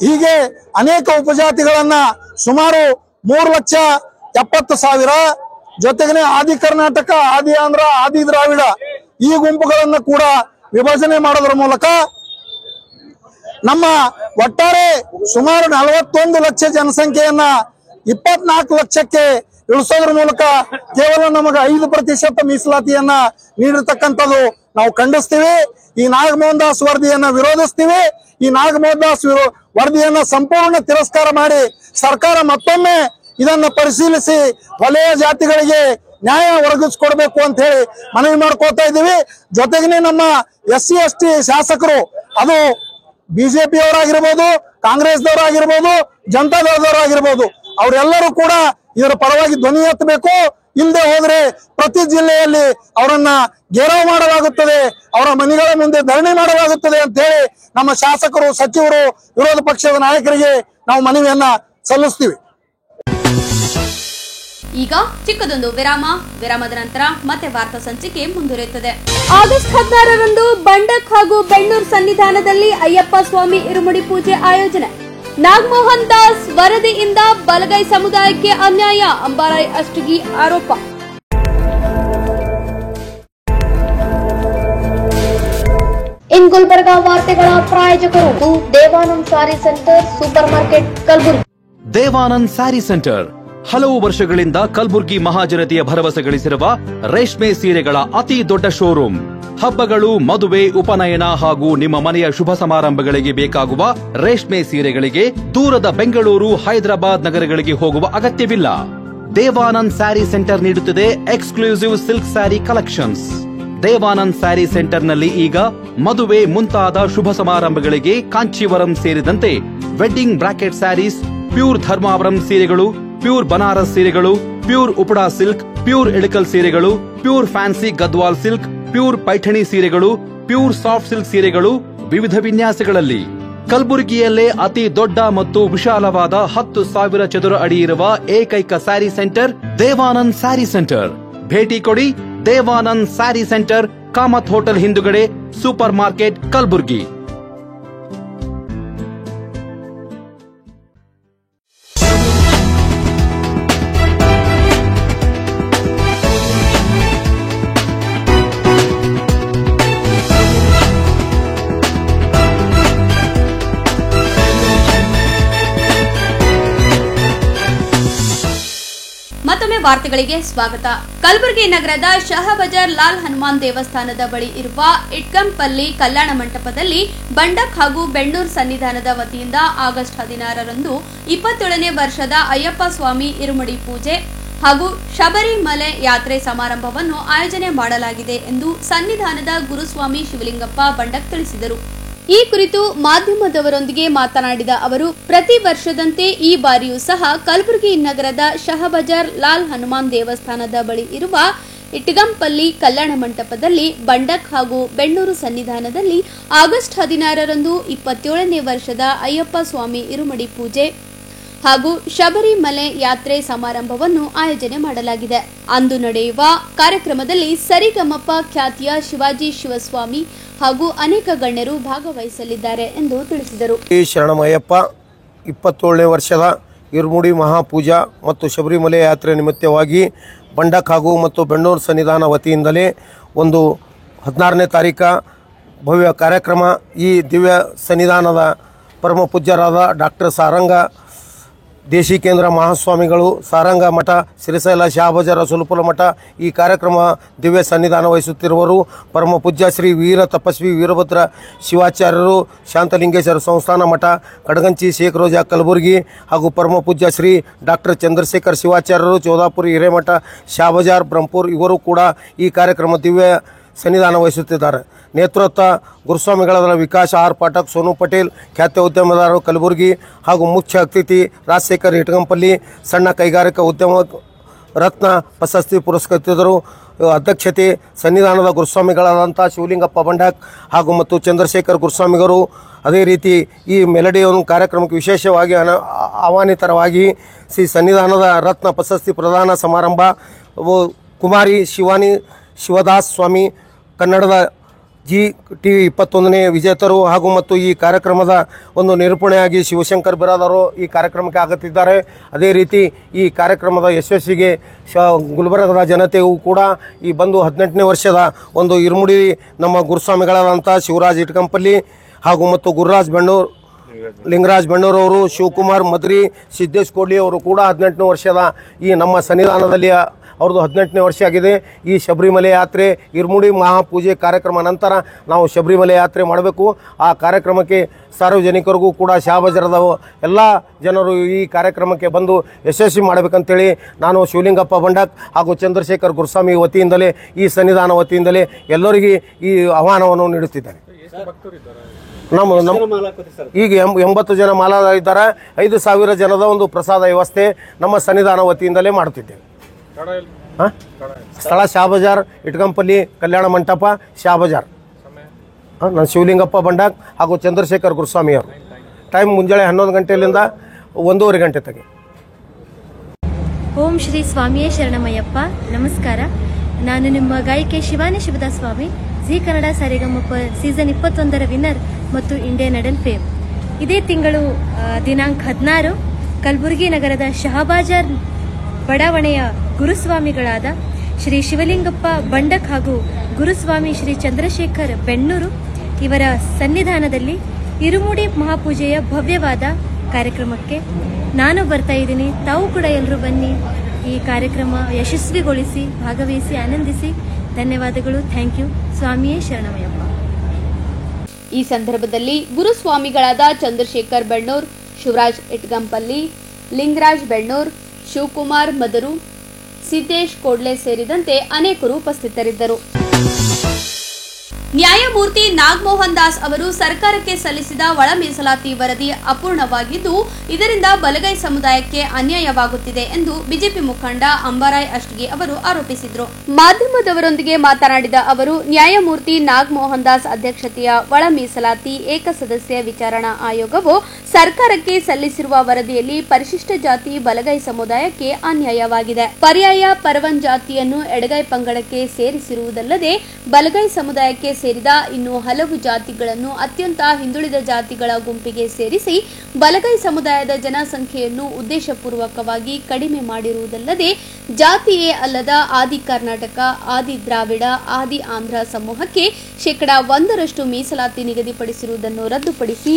ಹೀಗೆ ಅನೇಕ ಉಪಜಾತಿಗಳನ್ನ ಸುಮಾರು 3,70,000, ಜೊತೆಗೆ ಆದಿ ಕರ್ನಾಟಕ, ಆದಿ ಆಂಧ್ರ, ಆದಿ ದ್ರಾವಿಡ ಈ ಗುಂಪುಗಳನ್ನ ಕೂಡ ವಿಭಜನೆ ಮಾಡೋದ್ರ ಮೂಲಕ ನಮ್ಮ ಒಟ್ಟಾರೆ ಸುಮಾರು 41 ಲಕ್ಷ ಜನಸಂಖ್ಯೆಯನ್ನ 24 ಲಕ್ಷಕ್ಕೆ ಇಳಿಸೋದ್ರ ಮೂಲಕ ಕೇವಲ ನಮಗೆ 5% ಮೀಸಲಾತಿಯನ್ನ ನೀಡಿರ್ತಕ್ಕಂಥದ್ದು ನಾವು ಖಂಡಿಸ್ತೀವಿ. ಈ ನಾಗಮೋಹನ್ ದಾಸ್ ವರದಿಯನ್ನ ವಿರೋಧಿಸ್ತೀವಿ. ಈ ನಾಗಮೋಹನ್ ದಾಸ್ ವರದಿಯನ್ನ ಸಂಪೂರ್ಣ ತಿರಸ್ಕಾರ ಮಾಡಿ ಸರ್ಕಾರ ಮತ್ತೊಮ್ಮೆ ಇದನ್ನ ಪರಿಶೀಲಿಸಿ ವಲಯ ಜಾತಿಗಳಿಗೆ ನ್ಯಾಯ ಒದಗಿಸ್ಕೊಡ್ಬೇಕು ಅಂತ ಹೇಳಿ ಮನವಿ ಮಾಡ್ಕೋತಾ ಇದ್ದೀವಿ. ಜೊತೆಗೆ ನಮ್ಮ SC ST ಶಾಸಕರು, ಅದು ಬಿಜೆಪಿ ಅವರಾಗಿರ್ಬೋದು, ಕಾಂಗ್ರೆಸ್ದವರಾಗಿರ್ಬೋದು, ಜನತಾದಳದವರಾಗಿರ್ಬೋದು, ಅವರೆಲ್ಲರೂ ಕೂಡ ಇದರ ಪರವಾಗಿ ಧ್ವನಿ ಎತ್ತಬೇಕು. ಇಲ್ಲದೆ ಹೋದ್ರೆ ಪ್ರತಿ ಜಿಲ್ಲೆಯಲ್ಲಿ ಅವರನ್ನ ಘೇರಾವ್ ಮಾಡಲಾಗುತ್ತದೆ, ಅವರ ಮನೆಗಳ ಮುಂದೆ ಧರಣಿ ಮಾಡಲಾಗುತ್ತದೆ ಅಂತ ಹೇಳಿ ನಮ್ಮ ಶಾಸಕರು, ಸಚಿವರು, ವಿರೋಧ ಪಕ್ಷದ ನಾಯಕರಿಗೆ ನಾವು ಮನವಿಯನ್ನ ಸಲ್ಲಿಸ್ತೀವಿ. ಈಗ ಚಿಕ್ಕದೊಂದು ವಿರಾಮದ ನಂತರ ಮತ್ತೆ ವಾರ್ತಾ ಸಂಚಿಕೆ ಮುಂದುವರಿಯುತ್ತದೆ. ಆಗಸ್ಟ್ 16ರಂದು ಬಂಡಕ್ ಹಾಗೂ ಬೆಣ್ಣೂರ್ ಸನ್ನಿಧಾನದಲ್ಲಿ ಅಯ್ಯಪ್ಪ ಸ್ವಾಮಿ ಇರುಮುಡಿ ಪೂಜೆ ಆಯೋಜನೆ. ನಾಗಮೋಹನ್ ದಾಸ್ ವರದಿಯಿಂದ ಬಲಗೈ ಸಮುದಾಯಕ್ಕೆ ಅನ್ಯಾಯ, ಅಂಬಾರಾಯ್ ಅಷ್ಟಗಿ ಆರೋಪ. ಇನ್ ಗುಲ್ಬರ್ಗಾ ವಾರ್ತೆಗಳ ಪ್ರಾಯೋಜಕರು Devanand saree centre, supermarket, Kalaburagi. Devanand saree centre ಹಲವು ವರ್ಷಗಳಿಂದ ಕಲಬುರ್ಗಿ ಮಹಾಜನತೆಯ ಭರವಸೆ ಗಳಿಸಿರುವ ರೇಷ್ಮೆ ಸೀರೆಗಳ ಅತಿ ದೊಡ್ಡ ಶೋರೂಮ್. ಹಬ್ಬಗಳು, ಮದುವೆ, ಉಪನಯನ ಹಾಗೂ ನಿಮ್ಮ ಮನೆಯ ಶುಭ ಸಮಾರಂಭಗಳಿಗೆ ಬೇಕಾಗುವ ರೇಷ್ಮೆ ಸೀರೆಗಳಿಗೆ ದೂರದ ಬೆಂಗಳೂರು, ಹೈದರಾಬಾದ್ ನಗರಗಳಿಗೆ ಹೋಗುವ ಅಗತ್ಯವಿಲ್ಲ. ದೇವಾನಂದ್ ಸ್ಯಾರಿ ಸೆಂಟರ್ ನೀಡುತ್ತಿದೆ exclusive silk saree collections. Devanand saree ಸೆಂಟರ್ನಲ್ಲಿ ಈಗ ಮದುವೆ ಮುಂತಾದ ಶುಭ ಸಮಾರಂಭಗಳಿಗೆ ಕಾಂಚೀವರಂ ಸೇರಿದಂತೆ wedding brocade sarees, pure Dharmavaram ಸೀರೆಗಳು, ಪ್ಯೂರ್ ಬನಾರಸ್ ಸೀರೆಗಳು, pure Uppada silk, pure Ilkal ಸೀರೆಗಳು, pure fancy Gadwal silk, pure Paithani ಸೀರೆಗಳು, ಪ್ಯೂರ್ ಸಾಫ್ಟ್ ಸಿಲ್ಕ್ ಸೀರೆಗಳು ವಿವಿಧ ವಿನ್ಯಾಸಗಳಲ್ಲಿ. ಕಲಬುರಗಿಯಲ್ಲೇ ಅತಿ ದೊಡ್ಡ ಮತ್ತು ವಿಶಾಲವಾದ 10,000 ಚದುರ ಅಡಿ ಇರುವ ಏಕೈಕ sari centre Devanand saree centre. ಭೇಟಿ ಕೊಡಿ. Devanand saree centre, Kamath hotel ಹಿಂದುಗಡೆ, ಸೂಪರ್ ಮಾರ್ಕೆಟ್, ಕಲಬುರಗಿ. ಮತ್ತೊಮ್ಮೆ ವಾರ್ತೆಗಳಿಗೆ ಸ್ವಾಗತ. ಕಲಬುರಗಿ ನಗರದ ಶಹಬಜಾರ್ ಲಾಲ್ ಹನುಮಾನ್ ದೇವಸ್ಥಾನದ ಬಳಿ ಇರುವ ಇಟ್ಕಂಪಲ್ಲಿ ಕಲ್ಯಾಣ ಮಂಟಪದಲ್ಲಿ ಬಂಡಕ್ ಹಾಗೂ ಬೆಣ್ಣೂರ್ ಸನ್ನಿಧಾನದ ವತಿಯಿಂದ ಆಗಸ್ಟ್ 16ರಂದು 27ನೇ ವರ್ಷದ ಅಯ್ಯಪ್ಪ ಸ್ವಾಮಿ ಇರುಮುಡಿ ಪೂಜೆ ಹಾಗೂ ಶಬರಿಮಲೆ ಯಾತ್ರೆ ಸಮಾರಂಭವನ್ನು ಆಯೋಜನೆ ಮಾಡಲಾಗಿದೆ ಎಂದು ಸನ್ನಿಧಾನದ ಗುರುಸ್ವಾಮಿ ಶಿವಲಿಂಗಪ್ಪ ಬಂಡಕ್ ತಿಳಿಸಿದರು. ಈ ಕುರಿತು ಮಾಧ್ಯಮದವರೊಂದಿಗೆ ಮಾತನಾಡಿದ ಅವರು, ಪ್ರತಿ ವರ್ಷದಂತೆ ಈ ಬಾರಿಯೂ ಸಹ ಕಲಬುರಗಿ ನಗರದ ಶಹಬಜಾರ್ ಲಾಲ್ ಹನುಮಾನ್ ದೇವಸ್ಥಾನದ ಬಳಿ ಇರುವ ಇಟ್ಗಂಪಲ್ಲಿ ಕಲ್ಯಾಣ ಮಂಟಪದಲ್ಲಿ ಬಂಡಕ್ ಹಾಗೂ ಬೆಣ್ಣೂರು ಸನ್ನಿಧಾನದಲ್ಲಿ ಆಗಸ್ಟ್ 16ರಂದು 27ನೇ ವರ್ಷದ ಅಯ್ಯಪ್ಪ ಸ್ವಾಮಿ ಇರುಮಡಿ ಪೂಜೆ ಹಾಗೂ ಶಬರಿಮಲೆ ಯಾತ್ರೆ ಸಮಾರಂಭವನ್ನು ಆಯೋಜನೆ ಮಾಡಲಾಗಿದೆ. ಅಂದು ನಡೆಯುವ ಕಾರ್ಯಕ್ರಮದಲ್ಲಿ ಸರಿಗಮಪ ಖ್ಯಾತಿಯ ಶಿವಾಜಿ ಶಿವಸ್ವಾಮಿ ಹಾಗೂ ಅನೇಕ ಗಣ್ಯರು ಭಾಗವಹಿಸಲಿದ್ದಾರೆ ಎಂದು ತಿಳಿಸಿದರು. ಶರಣಮಯ್ಯಪ್ಪ 27ನೇ ವರ್ಷದ ಇರುಮುಡಿ ಮಹಾಪೂಜಾ ಮತ್ತು ಶಬರಿಮಲೆ ಯಾತ್ರೆ ನಿಮಿತ್ತವಾಗಿ ಬಂಡಕ್ ಹಾಗೂ ಮತ್ತು ಬೆಣ್ಣೂರು ಸನ್ನಿಧಾನ ವತಿಯಿಂದಲೇ ಒಂದು 16ನೇ ತಾರೀಕು ಭವ್ಯ ಕಾರ್ಯಕ್ರಮ. ಈ ದಿವ್ಯ ಸನ್ನಿಧಾನದ ಪರಮ ಪೂಜ್ಯರಾದ ಡಾಕ್ಟರ್ ಸಾರಂಗ ದೇಶಿಕೇಂದ್ರ ಮಹಾಸ್ವಾಮಿಗಳು, ಸಾರಂಗ ಮಠ, ಸಿರಿಸೈಲ ಶಹಬಜಾರ ಸುಲಪುಲ ಮಠ ಈ ಕಾರ್ಯಕ್ರಮ ದಿವ್ಯ ಸನ್ನಿಧಾನ ವಹಿಸುತ್ತಿರುವರು. ಪರಮ ಪೂಜ್ಯ ಶ್ರೀ ವೀರ ತಪಸ್ವಿ ವೀರಭದ್ರ ಶಿವಾಚಾರ್ಯರು, ಶಾಂತಲಿಂಗೇಶ್ವರ ಸಂಸ್ಥಾನ ಮಠ, ಕಡಗಂಚಿ ಶೇಖ್ ರೋಜಾ ಕಲಬುರಗಿ ಹಾಗೂ ಪರಮ ಪೂಜ್ಯ ಶ್ರೀ ಡಾಕ್ಟರ್ ಚಂದ್ರಶೇಖರ್ ಶಿವಾಚಾರ್ಯರು, ಚೌದಾಪುರಿ ಹಿರೇಮಠ, ಶಹಬಜಾರ್ ಬ್ರಹ್ಮಪುರ್ ಇವರು ಕೂಡ ಈ ಕಾರ್ಯಕ್ರಮ ದಿವ್ಯ ಸನ್ನಿಧಾನ ವಹಿಸುತ್ತಿದ್ದಾರೆ. ನೇತೃತ್ವ ಗುರುಸ್ವಾಮಿಗಳಾದ ವಿಕಾಸ್ ಆರ್ ಪಾಠಕ್, ಸೋನು ಪಟೇಲ್, ಖ್ಯಾತ ಉದ್ಯಮದಾರರು ಕಲಬುರಗಿ ಹಾಗೂ ಮುಖ್ಯ ಅತಿಥಿ ರಾಜಶೇಖರ್ ಇಟ್ಗಂಪಲ್ಲಿ, ಸಣ್ಣ ಕೈಗಾರಿಕಾ ಉದ್ಯಮ ರತ್ನ ಪ್ರಶಸ್ತಿ ಪುರಸ್ಕೃತರು. ಅಧ್ಯಕ್ಷತೆ ಸನ್ನಿಧಾನದ ಗುರುಸ್ವಾಮಿಗಳಾದಂಥ ಶಿವಲಿಂಗಪ್ಪ ಬಂಡಕ್ ಹಾಗೂ ಮತ್ತು ಚಂದ್ರಶೇಖರ್ ಗುರುಸ್ವಾಮಿಗರು. ಅದೇ ರೀತಿ ಈ ಮೆಲಡಿಯನ್ನು ಕಾರ್ಯಕ್ರಮಕ್ಕೆ ವಿಶೇಷವಾಗಿ ಆಹ್ವಾನಿತರವಾಗಿ ಶ್ರೀ ಸನ್ನಿಧಾನದ ರತ್ನ ಪ್ರಶಸ್ತಿ ಪ್ರದಾನ ಸಮಾರಂಭ ಕುಮಾರಿ ಶಿವಾನಿ ಶಿವದಾಸ್ ಸ್ವಾಮಿ, ಕನ್ನಡದ GTV 21ನೇ ವಿಜೇತರು ಹಾಗೂ ಮತ್ತು ಈ ಕಾರ್ಯಕ್ರಮದ ಒಂದು ನಿರೂಪಣೆಯಾಗಿ ಶಿವಶಂಕರ್ ಬಿರಾದರು ಈ ಕಾರ್ಯಕ್ರಮಕ್ಕೆ ಆಗುತ್ತಿದ್ದಾರೆ. ಅದೇ ರೀತಿ ಈ ಕಾರ್ಯಕ್ರಮದ ಯಶಸ್ವಿಗೆ ಗುಲ್ಬರ್ಗದ ಜನತೆಯೂ ಕೂಡ ಈ ಬಂದು 18ನೇ ವರ್ಷದ ಒಂದು ಇರುಮುಡಿ ನಮ್ಮ ಗುರುಸ್ವಾಮಿಗಳಾದಂಥ ಶಿವರಾಜ್ ಇಟ್ಕಂಪಲ್ಲಿ ಹಾಗೂ ಮತ್ತು ಗುರುರಾಜ್ ಬೆಣ್ಣೂರು, ಲಿಂಗರಾಜ್ ಬೆಣ್ಣೂರವರು, ಶಿವಕುಮಾರ್ ಮದ್ರಿ, ಸಿದ್ದೇಶ್ ಕೋಡ್ಲಿ ಅವರು ಕೂಡ 18ನೇ ವರ್ಷದ ಈ ನಮ್ಮ ಸನ್ನಿಧಾನದಲ್ಲಿ ಅವ್ರದ್ದು 18ನೇ ವರ್ಷ ಆಗಿದೆ. ಈ ಶಬರಿಮಲೆ ಯಾತ್ರೆ ಇರುಮುಡಿ ಮಹಾಪೂಜೆ ಕಾರ್ಯಕ್ರಮ ನಂತರ ನಾವು ಶಬರಿಮಲೆ ಯಾತ್ರೆ ಮಾಡಬೇಕು. ಆ ಕಾರ್ಯಕ್ರಮಕ್ಕೆ ಸಾರ್ವಜನಿಕರಿಗೂ ಕೂಡ ಶಹಬಜಾರದ ಎಲ್ಲ ಜನರು ಈ ಕಾರ್ಯಕ್ರಮಕ್ಕೆ ಬಂದು ಯಶಸ್ವಿ ಮಾಡಬೇಕಂತೇಳಿ ನಾನು ಶಿವಲಿಂಗಪ್ಪ ಬಂಡಕ್ ಹಾಗೂ ಚಂದ್ರಶೇಖರ್ ಗುರುಸ್ವಾಮಿ ವತಿಯಿಂದಲೇ ಈ ಸನ್ನಿಧಾನ ವತಿಯಿಂದಲೇ ಎಲ್ಲರಿಗೆ ಈ ಆಹ್ವಾನವನ್ನು ನೀಡುತ್ತಿದ್ದಾರೆ. ಈಗ 80 ಜನ ಮಾಲಾ ಇದ್ದಾರೆ. 5,000 ಜನದ ಒಂದು ಪ್ರಸಾದ ವ್ಯವಸ್ಥೆ ನಮ್ಮ ಸನ್ನಿಧಾನ ವತಿಯಿಂದಲೇ ಮಾಡುತ್ತಿದ್ದೇವೆ. ಸ್ಥಳ ಶಹಬಜಾರ್ ಇಟ್ಕಂಪಲ್ಲಿ ಕಲ್ಯಾಣ ಮಂಟಪ ಶಹಬಜಾರ್. ನಾನು ಶಿವಲಿಂಗಪ್ಪ ಬಂಡಾಕ್ ಹಾಗೂ ಚಂದ್ರಶೇಖರ್ ಗುರುಸ್ವಾಮಿ ಅವರು. ಟೈಮ್ ಮುಂಜಾನೆ 11 ಗಂಟೆಯಿಂದ 1:30 ಗಂಟೆ ತಗೆ. ಓಂ ಶ್ರೀ ಸ್ವಾಮಿಯೇ ಶರಣಮಯ್ಯಪ್ಪ. ನಮಸ್ಕಾರ. ನಾನು ನಿಮ್ಮ ಗಾಯಕಿ ಶಿವಾನಿ ಶಿವದಾಸ್ ಸ್ವಾಮಿ, ಜಿ ಕನ್ನಡ ಸರಿಗಮಪ ಸೀಸನ್ 21ರ ವಿನ್ನರ್ ಮತ್ತು ಇಂಡಿಯನ್ ಐಡಲ್ ಫೇಮ್. ಇದೇ ತಿಂಗಳು ದಿನಾಂಕ 16 ಕಲಬುರಗಿ ನಗರದ ಶಹಬಜಾರ್ ಬಡಾವಣೆಯ ಗುರುಸ್ವಾಮಿಗಳಾದ ಶ್ರೀ ಶಿವಲಿಂಗಪ್ಪ ಬಂಡಕ್ ಹಾಗೂ ಗುರುಸ್ವಾಮಿ ಶ್ರೀ ಚಂದ್ರಶೇಖರ್ ಬೆಣ್ಣೂರು ಇವರ ಸನ್ನಿಧಾನದಲ್ಲಿ ಇರುಮುಡಿ ಮಹಾಪೂಜೆಯ ಭವ್ಯವಾದ ಕಾರ್ಯಕ್ರಮಕ್ಕೆ ನಾನು ಬರ್ತಾ ಇದ್ದೀನಿ. ತಾವು ಕೂಡ ಎಲ್ಲರೂ ಬನ್ನಿ, ಈ ಕಾರ್ಯಕ್ರಮ ಯಶಸ್ವಿಗೊಳಿಸಿ, ಭಾಗವಹಿಸಿ, ಆನಂದಿಸಿ. ಧನ್ಯವಾದಗಳು. Thank you. ಸ್ವಾಮಿಯೇ ಶರಣಮಯ್ಯಪ್ಪ. ಈ ಸಂದರ್ಭದಲ್ಲಿ ಗುರುಸ್ವಾಮಿಗಳಾದ ಚಂದ್ರಶೇಖರ್ ಬೆಣ್ಣೂರ್, ಶಿವರಾಜ್ ಇಟ್ಗಂಪಲ್ಲಿ, ಲಿಂಗರಾಜ್ ಬೆಣ್ಣೂರ್, ಶಿವಕುಮಾರ್ ಮದರು, ಸಿದ್ದೇಶ್ ಕೋಡ್ಲೆ ಸೇರಿದಂತೆ ಅನೇಕರು ಉಪಸ್ಥಿತರಿದ್ದರು. ನ್ಯಾಯಮೂರ್ತಿ ನಾಗಮೋಹನ್ ದಾಸ್ ಅವರು ಸರ್ಕಾರಕ್ಕೆ ಸಲ್ಲಿಸಿದ ಒಳ ಮೀಸಲಾತಿ ವರದಿ ಅಪೂರ್ಣವಾಗಿದ್ದು, ಇದರಿಂದ ಬಲಗೈ ಸಮುದಾಯಕ್ಕೆ ಅನ್ಯಾಯವಾಗುತ್ತಿದೆ ಎಂದು ಬಿಜೆಪಿ ಮುಖಂಡ ಅಂಬಾರಾಯ್ ಅಷ್ಟಗಿ ಅವರು ಆರೋಪಿಸಿದರು. ಮಾಧ್ಯಮದವರೊಂದಿಗೆ ಮಾತನಾಡಿದ ಅವರು, ನ್ಯಾಯಮೂರ್ತಿ ನಾಗಮೋಹನ್ ದಾಸ್ ಅಧ್ಯಕ್ಷತೆಯ ಒಳ ಮೀಸಲಾತಿ ಏಕಸದಸ್ಯ ವಿಚಾರಣಾ ಆಯೋಗವು ಸರ್ಕಾರಕ್ಕೆ ಸಲ್ಲಿಸಿರುವ ವರದಿಯಲ್ಲಿ ಪರಿಶಿಷ್ಟ ಜಾತಿ ಬಲಗೈ ಸಮುದಾಯಕ್ಕೆ ಅನ್ಯಾಯವಾಗಿದೆ. ಪರ್ಯಾಯ ಪರವನ್ ಜಾತಿಯನ್ನು ಎಡಗೈ ಪಂಗಡಕ್ಕೆ ಸೇರಿಸಿರುವುದಲ್ಲದೆ ಬಲಗೈ ಸಮುದಾಯಕ್ಕೆ ಸೇರಿದ ಇನ್ನೂ ಹಲವು ಜಾತಿಗಳನ್ನು ಅತ್ಯಂತ ಹಿಂದುಳಿದ ಜಾತಿಗಳ ಗುಂಪಿಗೆ ಸೇರಿಸಿ ಬಲಗೈ ಸಮುದಾಯದ ಜನಸಂಖ್ಯೆಯನ್ನು ಉದ್ದೇಶಪೂರ್ವಕವಾಗಿ ಕಡಿಮೆ ಮಾಡಿರುವುದಲ್ಲದೆ ಜಾತಿಯೇ ಅಲ್ಲದ ಆದಿ ಕರ್ನಾಟಕ, ಆದಿ ದ್ರಾವಿಡ, ಆದಿ ಆಂಧ್ರ ಸಮೂಹಕ್ಕೆ 1% ಮೀಸಲಾತಿ ನಿಗದಿಪಡಿಸಿರುವುದನ್ನು ರದ್ದುಪಡಿಸಿ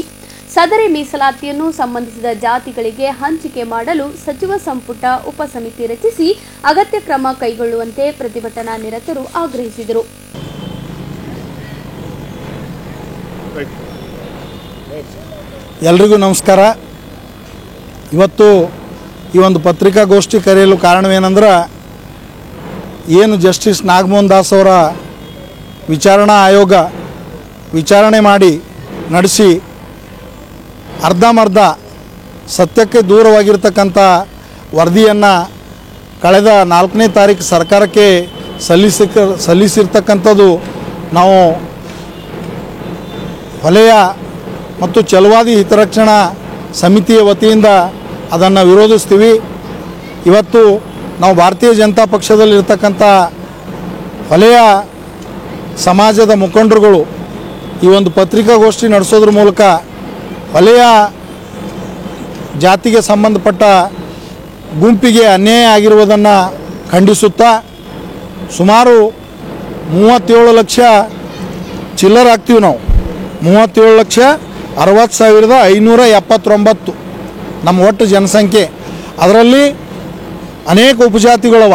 ಸದರಿ ಮೀಸಲಾತಿಯನ್ನು ಸಂಬಂಧಿಸಿದ ಜಾತಿಗಳಿಗೆ ಹಂಚಿಕೆ ಮಾಡಲು ಸಚಿವ ಸಂಪುಟ ಉಪಸಮಿತಿ ರಚಿಸಿ ಅಗತ್ಯ ಕ್ರಮ ಕೈಗೊಳ್ಳುವಂತೆ ಪ್ರತಿಭಟನಾ ನಿರತರು ಆಗ್ರಹಿಸಿದರು. ಎಲ್ರಿಗೂ ನಮಸ್ಕಾರ. ಇವತ್ತು ಈ ಒಂದು ಪತ್ರಿಕಾಗೋಷ್ಠಿ ಕರೆಯಲು ಕಾರಣವೇನೆಂದ್ರೆ, ಏನು ಜಸ್ಟಿಸ್ ನಾಗಮೋಹನ್ ದಾಸ್ ಅವರ ವಿಚಾರಣಾ ಆಯೋಗ ವಿಚಾರಣೆ ಮಾಡಿ ನಡೆಸಿ ಅರ್ಧಂಬರ್ಧ ಸತ್ಯಕ್ಕೆ ದೂರವಾಗಿರ್ತಕ್ಕಂಥ ವರದಿಯನ್ನು ಕಳೆದ 4ನೇ ತಾರೀಕು ಸರ್ಕಾರಕ್ಕೆ ಸಲ್ಲಿಸಿರ್ತಕ್ಕಂಥದ್ದು ನಾವು ವಲಯ ಮತ್ತು ಛಲವಾದಿ ಹಿತರಕ್ಷಣಾ ಸಮಿತಿಯ ವತಿಯಿಂದ ಅದನ್ನು ವಿರೋಧಿಸ್ತೀವಿ. ಇವತ್ತು ನಾವು ಭಾರತೀಯ ಜನತಾ ಪಕ್ಷದಲ್ಲಿರ್ತಕ್ಕಂಥ ವಲಯ ಸಮಾಜದ ಮುಖಂಡರುಗಳು ಈ ಒಂದು ಪತ್ರಿಕಾಗೋಷ್ಠಿ ನಡೆಸೋದ್ರ ಮೂಲಕ ವಲಯ ಜಾತಿಗೆ ಸಂಬಂಧಪಟ್ಟ ಗುಂಪಿಗೆ ಅನ್ಯಾಯ ಆಗಿರುವುದನ್ನು ಖಂಡಿಸುತ್ತಾ ಸುಮಾರು 37 ಲಕ್ಷ ಚಿಲ್ಲರ್ ಆಗ್ತೀವಿ ನಾವು. 37,60,579 ನಮ್ಮ ಒಟ್ಟು ಜನಸಂಖ್ಯೆ. ಅದರಲ್ಲಿ ಅನೇಕ ಉಪಜಾತಿಗಳವ.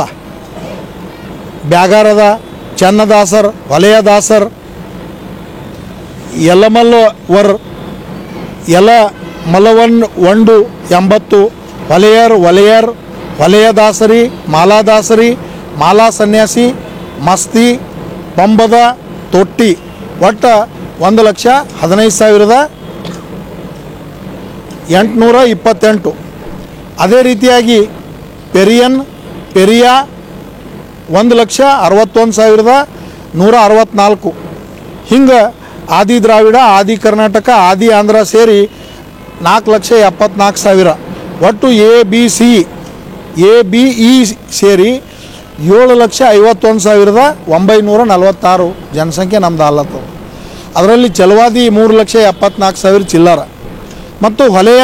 ಬ್ಯಾಗಾರದ, ಚನ್ನದಾಸರ್, ವಲಯದಾಸರ್, ಯಲಮಲ್ಲವರ್, ಯಲ ಮಲವನ್ ವಂಡು 80, ವಲಯರ್, ವಲಯದಾಸರಿ, ಮಾಲಾದಾಸರಿ, ಮಾಲಾ ಸನ್ಯಾಸಿ, ಮಸ್ತಿ, ಪಂಬದ, ತೊಟ್ಟಿ, ಒಟ್ಟು 1,15,828. ಅದೇ ರೀತಿಯಾಗಿ ಪೆರಿಯಾ 1,61,164. ಹಿಂಗೆ ಆದಿ ದ್ರಾವಿಡ, ಆದಿ ಕರ್ನಾಟಕ, ಆದಿ ಆಂಧ್ರ ಸೇರಿ 4,74,000. ಒಟ್ಟು ABE ಸೇರಿ 7,51,946 ಜನಸಂಖ್ಯೆ ನಮ್ದು ಅಲ್ಲತ್ತದ. ಅದರಲ್ಲಿ ಛಲವಾದಿ 3,74,000 ಚಿಲ್ಲರ ಮತ್ತು ವಲಯ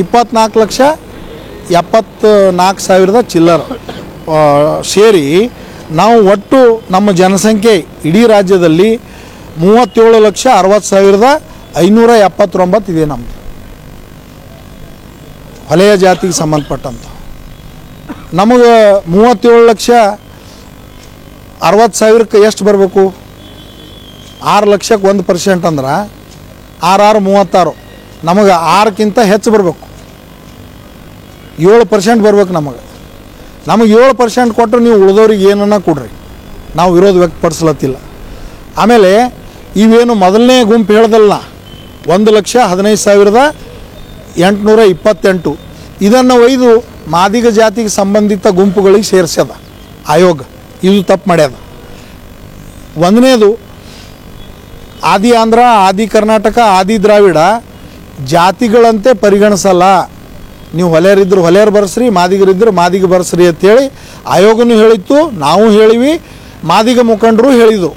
24,74,000 ಚಿಲ್ಲರ ಸೇರಿ ನಾವು ಒಟ್ಟು ನಮ್ಮ ಜನಸಂಖ್ಯೆ ಇಡೀ ರಾಜ್ಯದಲ್ಲಿ 37,60,579 ಇದೆ ನಮ್ಮದು ವಲಯ ಜಾತಿಗೆ ಸಂಬಂಧಪಟ್ಟಂಥ. ನಮಗೆ 37,60,000ಕ್ಕೆ ಎಷ್ಟು ಬರಬೇಕು? 6 ಲಕ್ಷಕ್ಕೆ 1% ಅಂದ್ರೆ 6,6,36. ನಮಗೆ 6ಕ್ಕಿಂತ ಹೆಚ್ಚು ಬರಬೇಕು. 7% ಬರ್ಬೇಕು ನಮಗೆ 7% ಕೊಟ್ಟರೆ ನೀವು ಉಳಿದವ್ರಿಗೆ ಏನನ್ನ ಕೊಡ್ರಿ, ನಾವು ವಿರೋಧ ವ್ಯಕ್ತಪಡಿಸ್ಲತ್ತಿಲ್ಲ. ಆಮೇಲೆ ಇವೇನು ಮೊದಲನೇ ಗುಂಪು ಹೇಳ್ದಲ್ಲ 1,15,828 ಇದನ್ನು ಒಯ್ದು ಮಾದಿಗ ಜಾತಿಗೆ ಸಂಬಂಧಿತ ಗುಂಪುಗಳಿಗೆ ಸೇರಿಸ್ಯದ ಆಯೋಗ. ಇದು ತಪ್ಪು ಮಾಡ್ಯದ. ಒಂದನೇದು ಆದಿ ಆಂಧ್ರ, ಆದಿ ಕರ್ನಾಟಕ, ಆದಿ ದ್ರಾವಿಡ ಜಾತಿಗಳಂತೆ ಪರಿಗಣಿಸಲ್ಲ. ನೀವು ಹೊಲೆಯರಿದ್ದರು ಹೊಲೆಯರು ಬರ್ಸ್ರಿ, ಮಾದಿಗರಿದ್ದರು ಮಾದಿಗ ಬರ್ಸ್ರಿ ಅಂತೇಳಿ ಆಯೋಗನೂ ಹೇಳಿತ್ತು, ನಾವು ಹೇಳಿವಿ, ಮಾದಿಗ ಮುಖಂಡರು ಹೇಳಿದರು.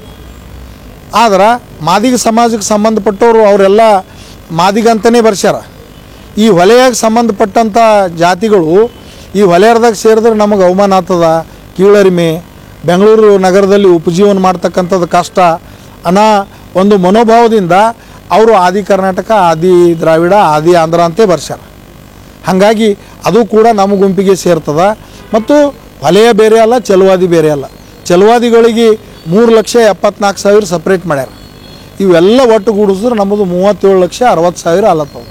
ಆದ್ರೆ ಮಾದಿಗ ಸಮಾಜಕ್ಕೆ ಸಂಬಂಧಪಟ್ಟವರು ಅವರೆಲ್ಲ ಮಾದಿಗ ಅಂತಲೇ ಬರ್ಸ್ಯಾರ. ಈ ವಲಯಕ್ಕೆ ಸಂಬಂಧಪಟ್ಟಂಥ ಜಾತಿಗಳು ಈ ವಲಯದಾಗ ಸೇರಿದ್ರೆ ನಮಗೆ ಅವಮಾನ ಆಗ್ತದ, ಕೀಳರಿಮೆ, ಬೆಂಗಳೂರು ನಗರದಲ್ಲಿ ಉಪಜೀವನ ಮಾಡ್ತಕ್ಕಂಥದ್ದು ಕಷ್ಟ ಅನ್ನೋ ಒಂದು ಮನೋಭಾವದಿಂದ ಅವರು ಆದಿ ಕರ್ನಾಟಕ, ಆದಿ ದ್ರಾವಿಡ, ಆದಿ ಆಂಧ್ರ ಅಂತೇ ಬರ್ಸ್ಯಾರ. ಹಾಗಾಗಿ ಅದು ಕೂಡ ನಮ್ಮ ಗುಂಪಿಗೆ ಸೇರ್ತದ. ಮತ್ತು ವಲಯ ಬೇರೆ ಅಲ್ಲ, ಛಲವಾದಿ ಬೇರೆ ಅಲ್ಲ. ಛಲವಾದಿಗಳಿಗೆ 3,74,000 ಸಪ್ರೇಟ್ ಮಾಡ್ಯಾರ. ಇವೆಲ್ಲ ಒಟ್ಟುಗೂಡಿಸಿದ್ರೆ ನಮ್ಮದು 37,60,000 ಅಲ್ಲತ್ತವ.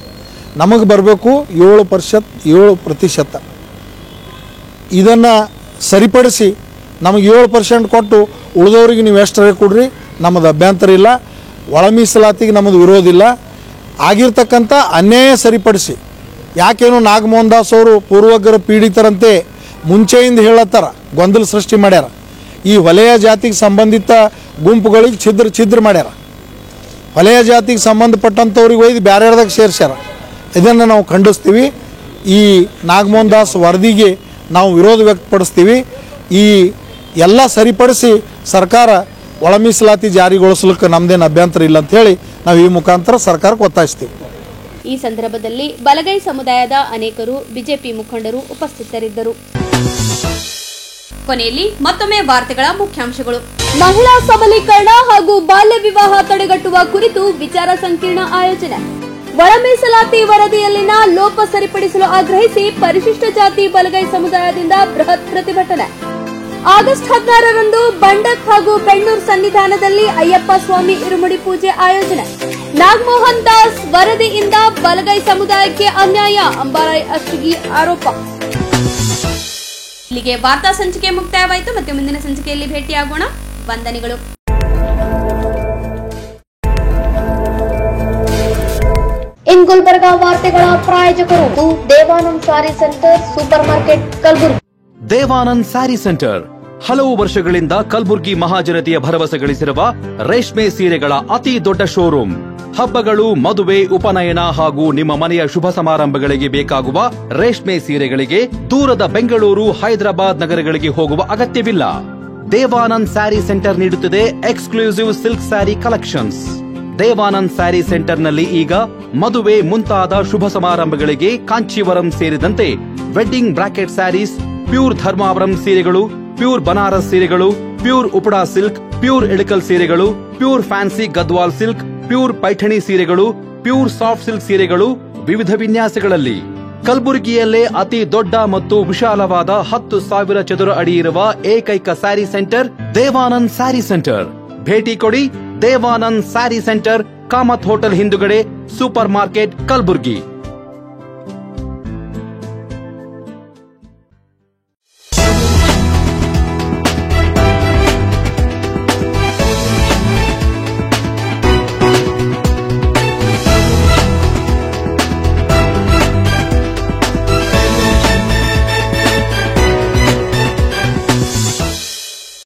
ನಮಗೆ ಬರಬೇಕು 7%. ಇದನ್ನು ಸರಿಪಡಿಸಿ ನಮಗೆ 7% ಕೊಟ್ಟು ಉಳಿದವ್ರಿಗೆ ನೀವು ಎಷ್ಟರೇ ಕೊಡ್ರಿ, ನಮ್ಮದು ಅಭ್ಯಂತರ ಇಲ್ಲ. ಒಳ ಮೀಸಲಾತಿಗೆ ನಮ್ಮದು ವಿರೋಧ ಇಲ್ಲ. ಆಗಿರ್ತಕ್ಕಂಥ ಅನ್ಯಾಯ ಸರಿಪಡಿಸಿ. ಯಾಕೇನು ನಾಗಮೋಹನ್ ದಾಸ್ ಅವರು ಪೂರ್ವಗ್ರಹ ಪೀಡಿತರಂತೆ ಮುಂಚೆಯಿಂದ ಹೇಳತ್ತಾರ, ಗೊಂದಲ ಸೃಷ್ಟಿ ಮಾಡ್ಯಾರ. ಈ ವಲಯ ಜಾತಿಗೆ ಸಂಬಂಧಿತ ಗುಂಪುಗಳಿಗೆ ಛಿದ್ರ ಮಾಡ್ಯಾರ. ವಲಯ ಜಾತಿಗೆ ಸಂಬಂಧಪಟ್ಟಂಥವ್ರಿಗೆ ಒಯ್ದು ಬ್ಯಾರೆದಾಗ ಸೇರಿಸ್ಯಾರ. ಇದನ್ನು ನಾವು ಖಂಡಿಸ್ತೀವಿ. ಈ ನಾಗಮೋಹನ್ ದಾಸ್ ವರದಿಗೆ ನಾವು ವಿರೋಧ ವ್ಯಕ್ತಪಡಿಸ್ತೀವಿ. ಈ ಎಲ್ಲ ಸರಿಪಡಿಸಿ ಸರ್ಕಾರ ಒಳ ಮೀಸಲಾತಿ ಜಾರಿಗೊಳಿಸಲಿಕ್ಕೆ ನಮ್ಮದೇನು ಅಭ್ಯಂತರ ಇಲ್ಲ ಅಂಥೇಳಿ ನಾವು ಈ ಮುಖಾಂತರ ಸರ್ಕಾರಕ್ಕೆ ಒತ್ತಾಯಿಸ್ತೀವಿ. ಈ ಸಂದರ್ಭದಲ್ಲಿ ಬಲಗೈ ಸಮುದಾಯದ ಅನೇಕರು, ಬಿಜೆಪಿ ಮುಖಂಡರು ಉಪಸ್ಥಿತರಿದ್ದರು. ಕೊನೆಯಲ್ಲಿ ಮತ್ತೊಮ್ಮೆ ವಾರ್ತೆಗಳ ಮುಖ್ಯಾಂಶಗಳು. ಮಹಿಳಾ ಸಬಲೀಕರಣ ಹಾಗೂ ಬಾಲ್ಯ ವಿವಾಹ ತಡೆಗಟ್ಟುವ ಕುರಿತು ವಿಚಾರ ಸಂಕಿರಣ ಆಯೋಜನೆ. ಒಳ ಮೀಸಲಾತಿ ವರದಿಯಲ್ಲಿನ ಲೋಪ ಸರಿಪಡಿಸಲು ಆಗ್ರಹಿಸಿ ಪರಿಶಿಷ್ಟ ಜಾತಿ ಬಲಗೈ ಸಮುದಾಯದಿಂದ ಬೃಹತ್ ಪ್ರತಿಭಟನೆ. ಆಗಸ್ಟ್ 16ರಂದು ಬಂಡಕ್ ಹಾಗೂ ಬೆಣ್ಣೂರು ಸನ್ನಿಧಾನದಲ್ಲಿ ಅಯ್ಯಪ್ಪ ಸ್ವಾಮಿ ಇರುಮುಡಿ ಪೂಜೆ ಆಯೋಜನೆ. ನಾಗಮೋಹನ್ ದಾಸ್ ವರದಿಯಿಂದ ಬಲಗೈ ಸಮುದಾಯಕ್ಕೆ ಅನ್ಯಾಯ, ಅಂಬಾರಾಯ್ ಅಷ್ಟಗಿ ಆರೋಪ. ಇಲ್ಲಿಗೆ ವಾರ್ತಾ ಸಂಚಿಕೆ ಮುಕ್ತಾಯವಾಯಿತು. ಮತ್ತೆ ಮುಂದಿನ ಸಂಚಿಕೆಯಲ್ಲಿ ಭೇಟಿಯಾಗೋಣ. ವಂದನೆಗಳು. ಇನ್ ಗುಲ್ಬರ್ಗಾ ವಾರ್ತೆಗಳ ಪ್ರಾಯೋಜಕರು Devanand saree centre, supermarket, Kalaburagi. Devanand saree centre ಹಲವು ವರ್ಷಗಳಿಂದ ಕಲಬುರ್ಗಿ ಮಹಾಜನತೆಯ ಭರವಸೆ ಗಳಿಸಿರುವ ರೇಷ್ಮೆ ಸೀರೆಗಳ ಅತಿ ದೊಡ್ಡ ಶೋರೂಮ್. ಹಬ್ಬಗಳು, ಮದುವೆ, ಉಪನಯನ ಹಾಗೂ ನಿಮ್ಮ ಮನೆಯ ಶುಭ ಸಮಾರಂಭಗಳಿಗೆ ಬೇಕಾಗುವ ರೇಷ್ಮೆ ಸೀರೆಗಳಿಗೆ ದೂರದ ಬೆಂಗಳೂರು, ಹೈದರಾಬಾದ್ ನಗರಗಳಿಗೆ ಹೋಗುವ ಅಗತ್ಯವಿಲ್ಲ. ದೇವಾನಂದ್ ಸ್ಯಾರಿ ಸೆಂಟರ್ ನೀಡುತ್ತಿದೆ exclusive silk saree collections. Devanand saree ಸೆಂಟರ್ನಲ್ಲಿ ಈಗ ಮದುವೆ ಮುಂತಾದ ಶುಭ ಸಮಾರಂಭಗಳಿಗೆ ಕಾಂಚೀವರಂ ಸೇರಿದಂತೆ wedding brocade sarees, pure Dharmavaram ಸೀರೆಗಳು, ಪ್ಯೂರ್ ಬನಾರಸ್ ಸೀರೆಗಳು, pure Uppada silk, pure Ilkal ಸೀರೆಗಳು, pure fancy Gadwal silk, pure Paithani ಸೀರೆಗಳು, ಪ್ಯೂರ್ ಸಾಫ್ಟ್ ಸಿಲ್ಕ್ ಸೀರೆಗಳು ವಿವಿಧ ವಿನ್ಯಾಸಗಳಲ್ಲಿ. ಕಲಬುರಗಿಯಲ್ಲೇ ಅತಿ ದೊಡ್ಡ ಮತ್ತು ವಿಶಾಲವಾದ 10,000 ಚದುರ ಅಡಿ ಇರುವ ಏಕೈಕ sari centre Devanand saree centre. ಭೇಟಿ ಕೊಡಿ. Devanand saree centre, Kamath hotel ಹಿಂದುಗಡೆ, ಸೂಪರ್ ಮಾರ್ಕೆಟ್, ಕಲಬುರಗಿ.